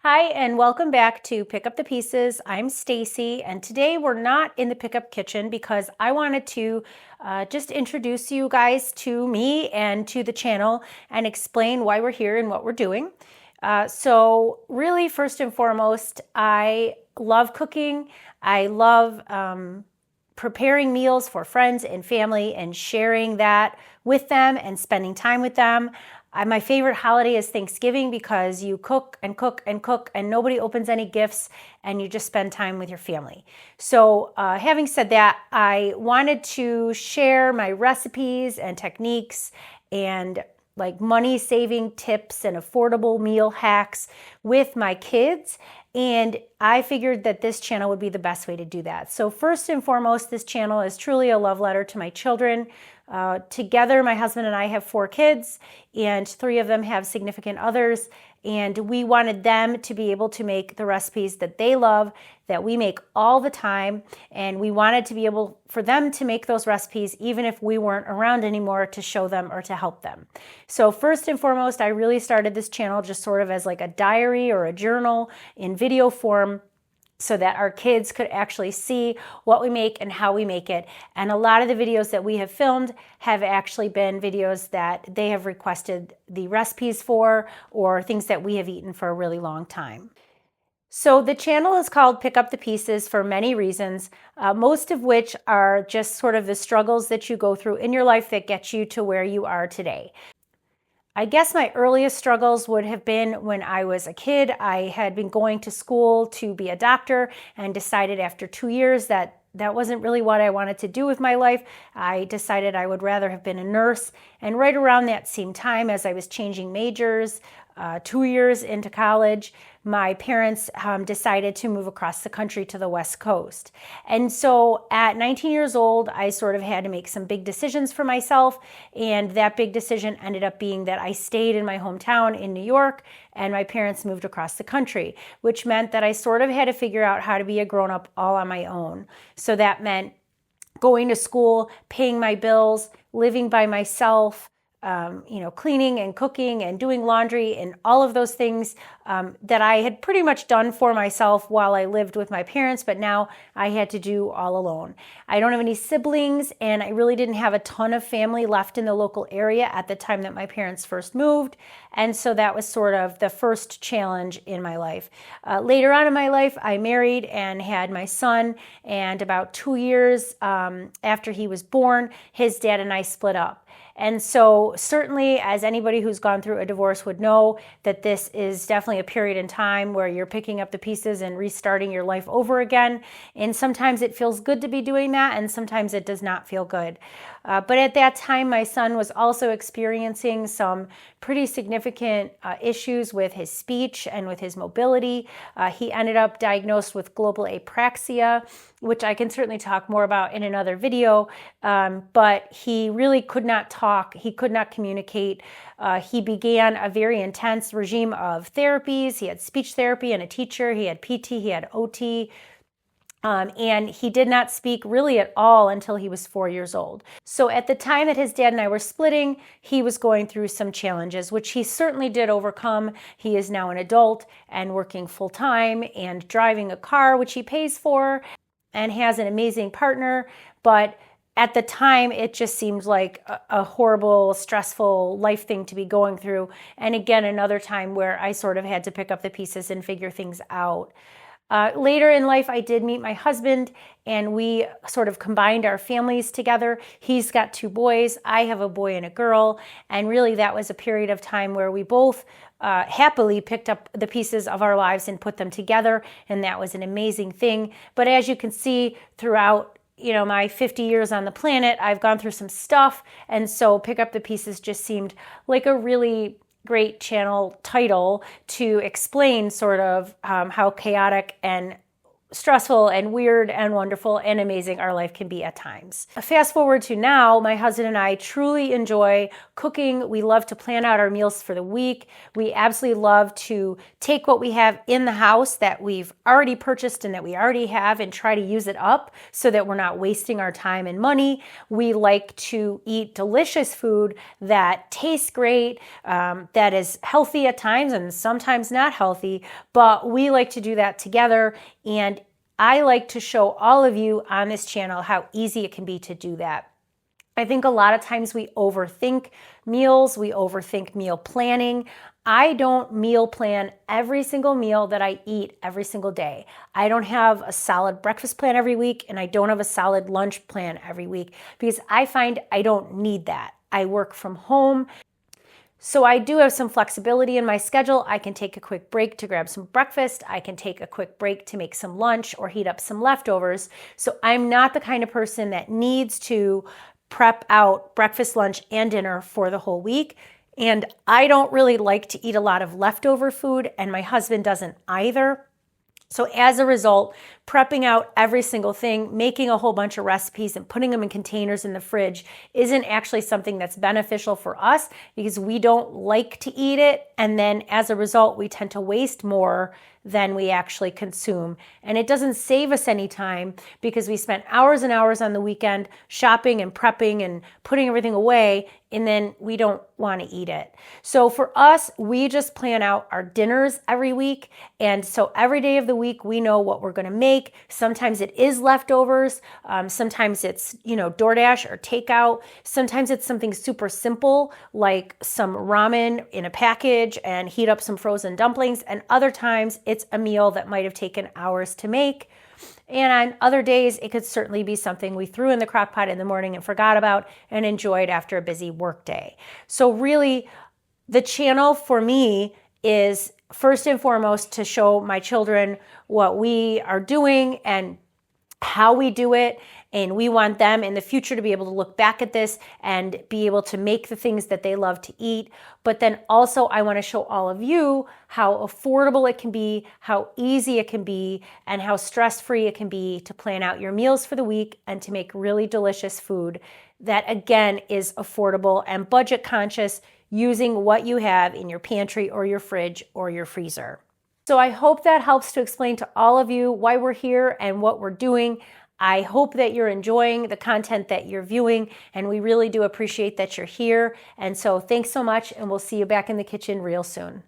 Hi, and welcome back to Pick Up the Pieces. I'm Stacy, and today we're not in the pickup kitchen because I wanted to just introduce you guys to me and to the channel and explain why we're here and what we're doing. So really, first and foremost, I love cooking. I love preparing meals for friends and family and sharing that with them and spending time with them. My favorite holiday is Thanksgiving because you cook and cook and cook and nobody opens any gifts and you just spend time with your family. So having said that, I wanted to share my recipes and techniques and like money saving tips and affordable meal hacks with my kids. And I figured that this channel would be the best way to do that. So first and foremost, this channel is truly a love letter to my children. Together, my husband and I have 4 kids, and 3 of them have significant others. And we wanted them to be able to make the recipes that they love, that we make all the time. And we wanted to be able for them to make those recipes, even if we weren't around anymore to show them or to help them. So first and foremost, I really started this channel just sort of as like a diary or a journal in video form, so that our kids could actually see what we make and how we make it. And a lot of the videos that we have filmed have actually been videos that they have requested the recipes for, or things that we have eaten for a really long time. So the channel is called Pick Up the Pieces for many reasons, most of which are just sort of the struggles that you go through in your life that get you to where you are today. I guess my earliest struggles would have been when I was a kid. I had been going to school to be a doctor and decided after 2 years that that wasn't really what I wanted to do with my life. I decided I would rather have been a nurse. And right around that same time, as I was changing majors, 2 years into college, my parents decided to move across the country to the West Coast. And so at 19 years old, I sort of had to make some big decisions for myself. And that big decision ended up being that I stayed in my hometown in New York and my parents moved across the country, which meant that I sort of had to figure out how to be a grown-up all on my own. So that meant going to school, paying my bills, living by myself, cleaning and cooking and doing laundry and all of those things that I had pretty much done for myself while I lived with my parents, but now I had to do all alone. I don't have any siblings, and I really didn't have a ton of family left in the local area at the time that my parents first moved, and so that was sort of the first challenge in my life. Later on in my life, I married and had my son, and about 2 years after he was born, his dad and I split up. And so certainly, as anybody who's gone through a divorce would know, that this is definitely a period in time where you're picking up the pieces and restarting your life over again. And sometimes it feels good to be doing that, and sometimes it does not feel good. But at that time, my son was also experiencing some pretty significant issues with his speech and with his mobility. He ended up diagnosed with global apraxia, which I can certainly talk more about in another video. But he really could not talk. He could not communicate. He began a very intense regime of therapies. He had speech therapy and a teacher. He had PT. He had OT. And he did not speak really at all until he was 4 years old. So at the time that his dad and I were splitting, he was going through some challenges, which he certainly did overcome. He is now an adult and working full time and driving a car, which he pays for, and has an amazing partner. But at the time, it just seemed like a horrible, stressful life thing to be going through. And again, another time where I sort of had to pick up the pieces and figure things out. Later in life, I did meet my husband, and we sort of combined our families together. He's got 2 boys. I have a boy and a girl. And really, that was a period of time where we both happily picked up the pieces of our lives and put them together. And that was an amazing thing. But as you can see throughout my 50 years on the planet, I've gone through some stuff. And so Pick Up the Pieces just seemed like a really great channel title to explain sort of how chaotic and stressful and weird and wonderful and amazing our life can be at times. Fast forward to now, my husband and I truly enjoy cooking. We love to plan out our meals for the week. We absolutely love to take what we have in the house that we've already purchased and that we already have and try to use it up so that we're not wasting our time and money. We like to eat delicious food that tastes great, that is healthy at times and sometimes not healthy, but we like to do that together. And I like to show all of you on this channel how easy it can be to do that. I think a lot of times we overthink meals, we overthink meal planning. I don't meal plan every single meal that I eat every single day. I don't have a solid breakfast plan every week, and I don't have a solid lunch plan every week because I find I don't need that. I work from home. So I do have some flexibility in my schedule. I can take a quick break to grab some breakfast. I can take a quick break to make some lunch or heat up some leftovers. So I'm not the kind of person that needs to prep out breakfast, lunch, and dinner for the whole week. And I don't really like to eat a lot of leftover food, and my husband doesn't either. So as a result, prepping out every single thing, making a whole bunch of recipes and putting them in containers in the fridge isn't actually something that's beneficial for us because we don't like to eat it. And then as a result, we tend to waste more than we actually consume. And it doesn't save us any time because we spent hours and hours on the weekend shopping and prepping and putting everything away, and then we don't want to eat it. So for us, we just plan out our dinners every week. And so every day of the week, we know what we're going to make. Sometimes it is leftovers. Sometimes it's, DoorDash or takeout. Sometimes it's something super simple like some ramen in a package and heat up some frozen dumplings. And other times it's a meal that might have taken hours to make. And on other days, it could certainly be something we threw in the crock pot in the morning and forgot about and enjoyed after a busy work day. So really, the channel for me is first and foremost to show my children what we are doing and how we do it. And we want them in the future to be able to look back at this and be able to make the things that they love to eat. But then also I want to show all of you how affordable it can be, how easy it can be, and how stress-free it can be to plan out your meals for the week and to make really delicious food that, again, is affordable and budget conscious using what you have in your pantry or your fridge or your freezer. So I hope that helps to explain to all of you why we're here and what we're doing. I hope that you're enjoying the content that you're viewing, and we really do appreciate that you're here. And so thanks so much, and we'll see you back in the kitchen real soon.